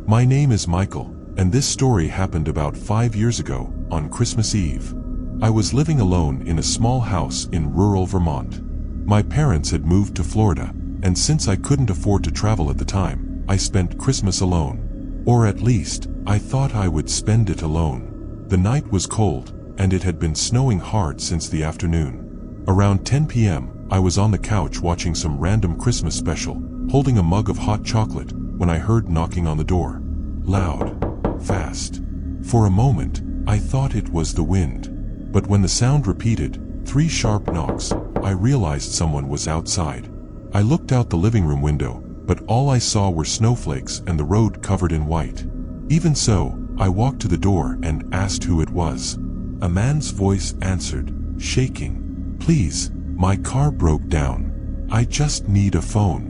My name is Michael, and this story happened about 5 years ago, on Christmas Eve. I was living alone in a small house in rural Vermont. My parents had moved to Florida, and since I couldn't afford to travel at the time, I spent Christmas alone. Or at least, I thought I would spend it alone. The night was cold, and it had been snowing hard since the afternoon. Around 10 p.m., I was on the couch watching some random Christmas special, holding a mug of hot chocolate, when I heard knocking on the door. Loud. Fast. For a moment, I thought it was the wind. But when the sound repeated, 3 sharp knocks, I realized someone was outside. I looked out the living room window, but all I saw were snowflakes and the road covered in white. Even so, I walked to the door and asked who it was. A man's voice answered, shaking. "Please, my car broke down. I just need a phone."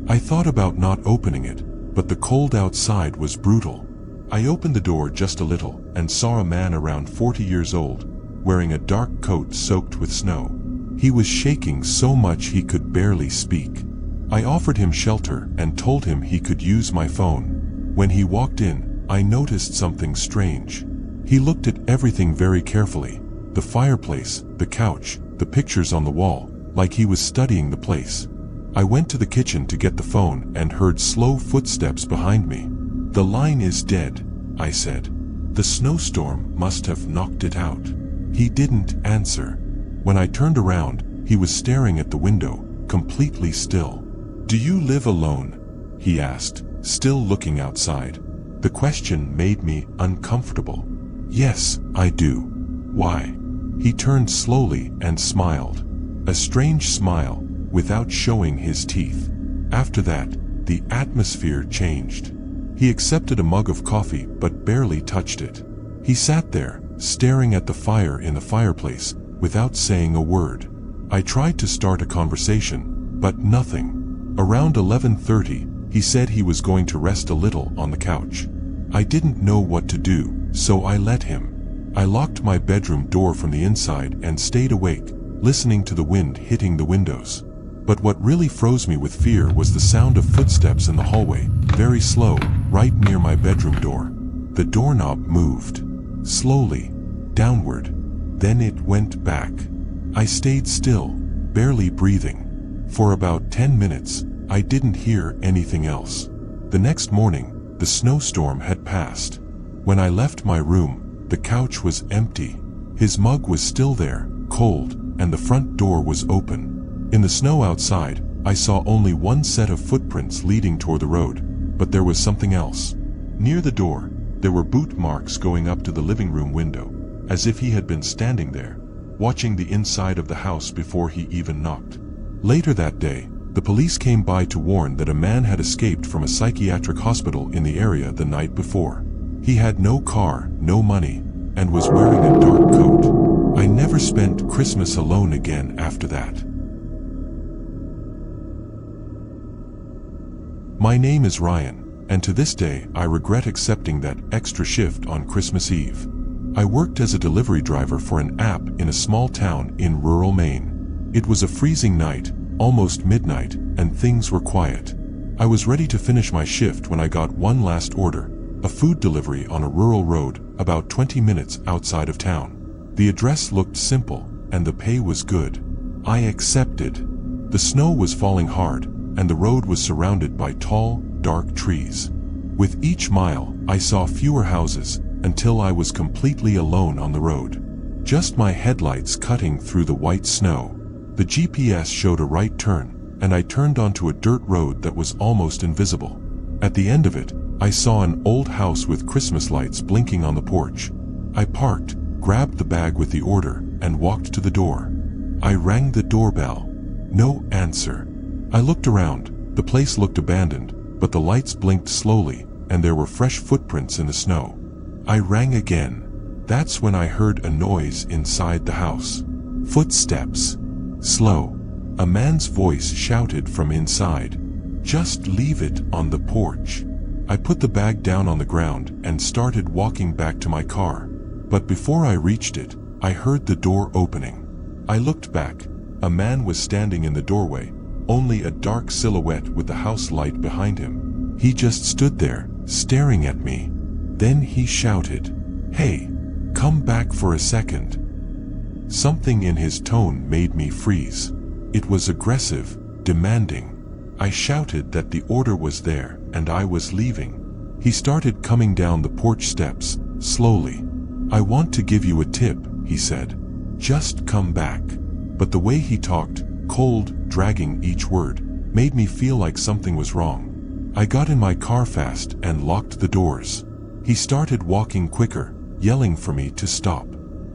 I thought about not opening it, but the cold outside was brutal. I opened the door just a little and saw a man around 40 years old, wearing a dark coat soaked with snow. He was shaking so much he could barely speak. I offered him shelter and told him he could use my phone. When he walked in, I noticed something strange. He looked at everything very carefully. The fireplace, the couch, the pictures on the wall, like he was studying the place. I went to the kitchen to get the phone and heard slow footsteps behind me. "The line is dead," I said. "The snowstorm must have knocked it out." He didn't answer. When I turned around, he was staring at the window, completely still. "Do you live alone?" he asked, still looking outside. The question made me uncomfortable. "Yes, I do." "Why?" He turned slowly and smiled. A strange smile, without showing his teeth. After that, the atmosphere changed. He accepted a mug of coffee but barely touched it. He sat there, staring at the fire in the fireplace, without saying a word. I tried to start a conversation, but nothing. Around 11:30, he said he was going to rest a little on the couch. I didn't know what to do, so I let him. I locked my bedroom door from the inside and stayed awake, listening to the wind hitting the windows. But what really froze me with fear was the sound of footsteps in the hallway, very slow, right near my bedroom door. The doorknob moved. Slowly. Downward. Then it went back. I stayed still, barely breathing. For about 10 minutes, I didn't hear anything else. The next morning, the snowstorm had passed. When I left my room, the couch was empty. His mug was still there, cold, and the front door was open. In the snow outside, I saw only one set of footprints leading toward the road, but there was something else. Near the door, there were boot marks going up to the living room window, as if he had been standing there, watching the inside of the house before he even knocked. Later that day, the police came by to warn that a man had escaped from a psychiatric hospital in the area the night before. He had no car, no money, and was wearing a dark coat. I never spent Christmas alone again after that. My name is Ryan, and to this day I regret accepting that extra shift on Christmas Eve. I worked as a delivery driver for an app in a small town in rural Maine. It was a freezing night, almost midnight, and things were quiet. I was ready to finish my shift when I got one last order, a food delivery on a rural road about 20 minutes outside of town. The address looked simple, and the pay was good. I accepted. The snow was falling hard, and the road was surrounded by tall, dark trees. With each mile, I saw fewer houses, until I was completely alone on the road. Just my headlights cutting through the white snow. The GPS showed a right turn, and I turned onto a dirt road that was almost invisible. At the end of it, I saw an old house with Christmas lights blinking on the porch. I parked, grabbed the bag with the order, and walked to the door. I rang the doorbell. No answer. I looked around. The place looked abandoned, but the lights blinked slowly, and there were fresh footprints in the snow. I rang again. That's when I heard a noise inside the house. Footsteps. Slow. A man's voice shouted from inside. "Just leave it on the porch." I put the bag down on the ground and started walking back to my car. But before I reached it, I heard the door opening. I looked back. A man was standing in the doorway, only a dark silhouette with the house light behind him. He just stood there, staring at me. Then he shouted, "Hey, come back for a second." Something in his tone made me freeze. It was aggressive, demanding. I shouted that the order was there and I was leaving. He started coming down the porch steps, slowly. "I want to give you a tip," he said. "Just come back." But the way he talked, cold, dragging each word, made me feel like something was wrong. I got in my car fast and locked the doors. He started walking quicker, yelling for me to stop.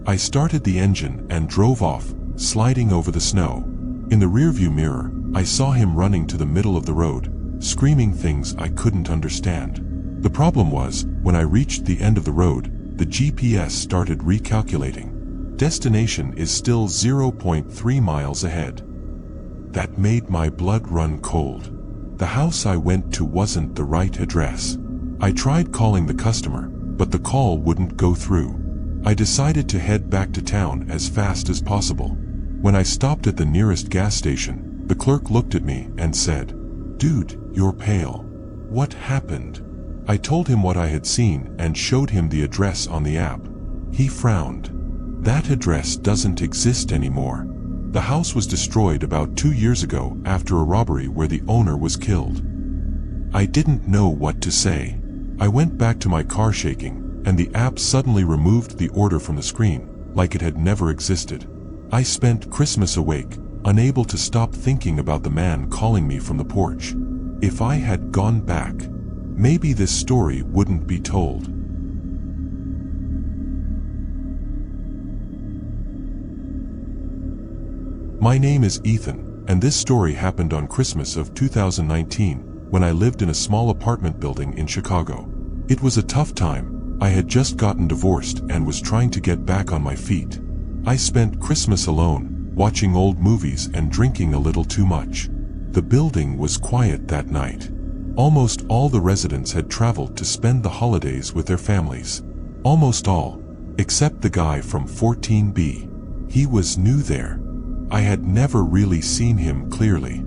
I started the engine and drove off, sliding over the snow. In the rearview mirror, I saw him running to the middle of the road, screaming things I couldn't understand. The problem was, when I reached the end of the road, the GPS started recalculating. Destination is still 0.3 miles ahead. That made my blood run cold. The house I went to wasn't the right address. I tried calling the customer, but the call wouldn't go through. I decided to head back to town as fast as possible. When I stopped at the nearest gas station, the clerk looked at me and said, "Dude, you're pale. What happened?" I told him what I had seen and showed him the address on the app. He frowned. "That address doesn't exist anymore. The house was destroyed about 2 years ago after a robbery where the owner was killed." I didn't know what to say. I went back to my car shaking, and the app suddenly removed the order from the screen, like it had never existed. I spent Christmas awake, unable to stop thinking about the man calling me from the porch. If I had gone back, maybe this story wouldn't be told. My name is Ethan, and this story happened on Christmas of 2019, when I lived in a small apartment building in Chicago. It was a tough time. I had just gotten divorced and was trying to get back on my feet. I spent Christmas alone, watching old movies and drinking a little too much. The building was quiet that night. Almost all the residents had traveled to spend the holidays with their families. Almost all, except the guy from 14B. He was new there. I had never really seen him clearly.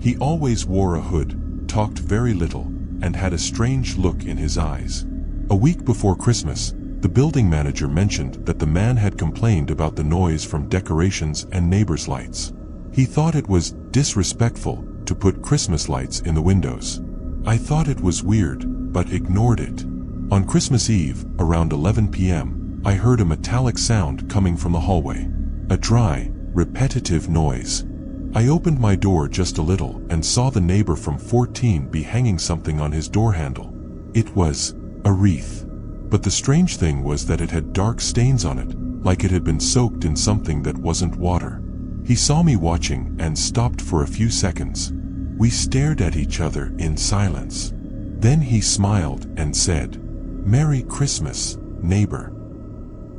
He always wore a hood, talked very little, and had a strange look in his eyes. A week before Christmas, the building manager mentioned that the man had complained about the noise from decorations and neighbors' lights. He thought it was disrespectful to put Christmas lights in the windows. I thought it was weird, but ignored it. On Christmas Eve, around 11 p.m., I heard a metallic sound coming from the hallway. A dry, repetitive noise. I opened my door just a little and saw the neighbor from 14B hanging something on his door handle. It was a wreath. But the strange thing was that it had dark stains on it, like it had been soaked in something that wasn't water. He saw me watching and stopped for a few seconds. We stared at each other in silence. Then he smiled and said, "Merry Christmas, neighbor."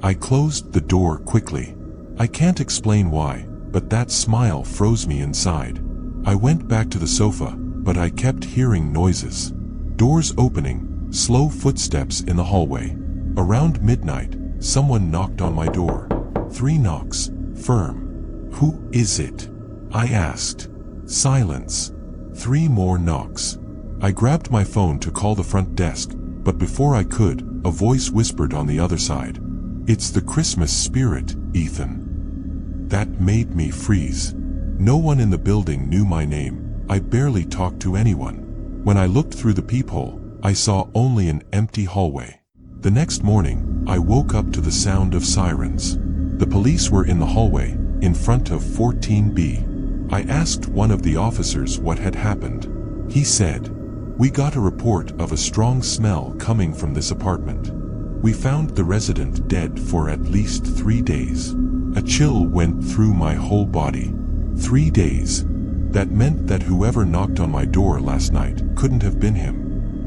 I closed the door quickly. I can't explain why, but that smile froze me inside. I went back to the sofa, but I kept hearing noises. Doors opening, slow footsteps in the hallway. Around midnight, someone knocked on my door. 3 knocks, firm. "Who is it?" I asked. Silence. 3 more knocks. I grabbed my phone to call the front desk, but before I could, a voice whispered on the other side, "It's the Christmas spirit, Ethan." That made me freeze. No one in the building knew my name. I barely talked to anyone. When I looked through the peephole, I saw only an empty hallway. The next morning, I woke up to the sound of sirens. The police were in the hallway, in front of 14B. I asked one of the officers what had happened. He said, "We got a report of a strong smell coming from this apartment. We found the resident dead for at least 3 days." A chill went through my whole body. 3 days. That meant that whoever knocked on my door last night couldn't have been him.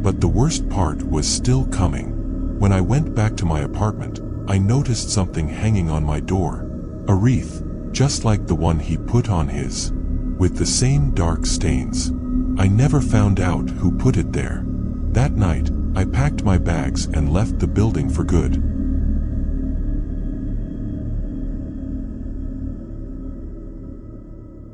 But the worst part was still coming. When I went back to my apartment, I noticed something hanging on my door. A wreath, just like the one he put on his, with the same dark stains. I never found out who put it there. That night, I packed my bags and left the building for good.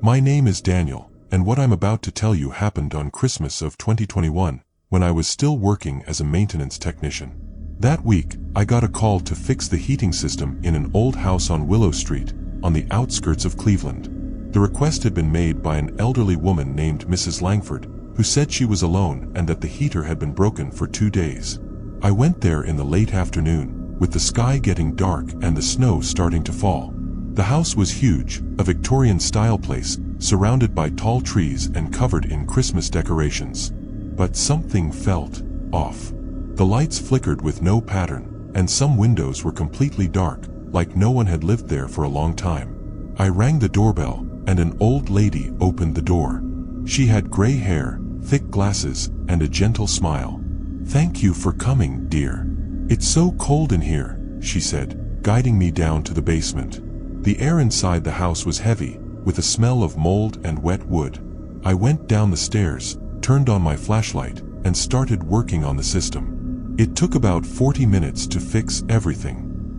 My name is Daniel, and what I'm about to tell you happened on Christmas of 2021, when I was still working as a maintenance technician. That week, I got a call to fix the heating system in an old house on Willow Street, on the outskirts of Cleveland. The request had been made by an elderly woman named Mrs. Langford, who said she was alone and that the heater had been broken for 2 days. I went there in the late afternoon, with the sky getting dark and the snow starting to fall. The house was huge, a Victorian-style place, surrounded by tall trees and covered in Christmas decorations. But something felt off. The lights flickered with no pattern, and some windows were completely dark, like no one had lived there for a long time. I rang the doorbell, and an old lady opened the door. She had gray hair, thick glasses, and a gentle smile. "Thank you for coming, dear. It's so cold in here," she said, guiding me down to the basement. The air inside the house was heavy, with a smell of mold and wet wood. I went down the stairs, turned on my flashlight, and started working on the system. It took about 40 minutes to fix everything.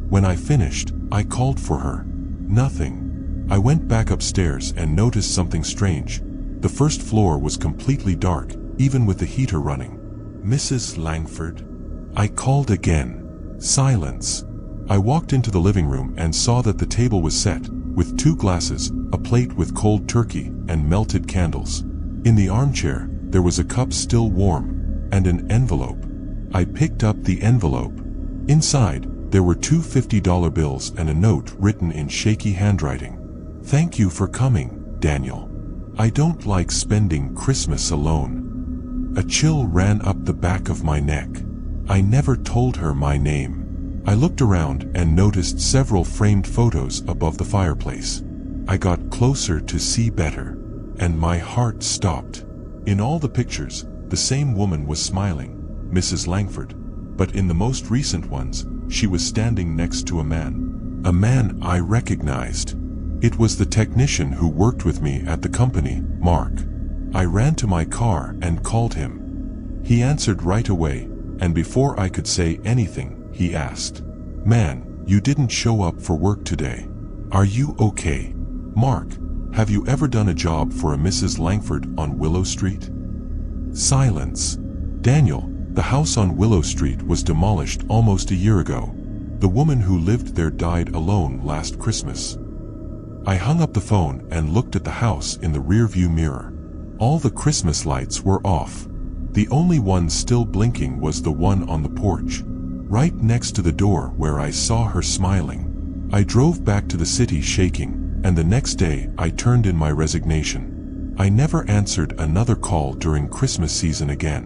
When I finished, I called for her. Nothing. I went back upstairs and noticed something strange. The first floor was completely dark, even with the heater running. "Mrs. Langford?" I called again. Silence. I walked into the living room and saw that the table was set, with 2 glasses, a plate with cold turkey, and melted candles. In the armchair, there was a cup still warm, and an envelope. I picked up the envelope. Inside, there were 2 $50 bills and a note written in shaky handwriting. "Thank you for coming, Daniel. I don't like spending Christmas alone." A chill ran up the back of my neck. I never told her my name. I looked around and noticed several framed photos above the fireplace. I got closer to see better, and my heart stopped. In all the pictures, the same woman was smiling, Mrs. Langford, but in the most recent ones, she was standing next to a man I recognized. It was the technician who worked with me at the company, Mark. I ran to my car and called him. He answered right away, and before I could say anything, he asked, "Man, you didn't show up for work today. Are you okay?" "Mark, have you ever done a job for a Mrs. Langford on Willow Street?" Silence. "Daniel, the house on Willow Street was demolished almost a year ago. The woman who lived there died alone last Christmas." I hung up the phone and looked at the house in the rearview mirror. All the Christmas lights were off. The only one still blinking was the one on the porch, right next to the door where I saw her smiling. I drove back to the city shaking, and the next day I turned in my resignation. I never answered another call during Christmas season again.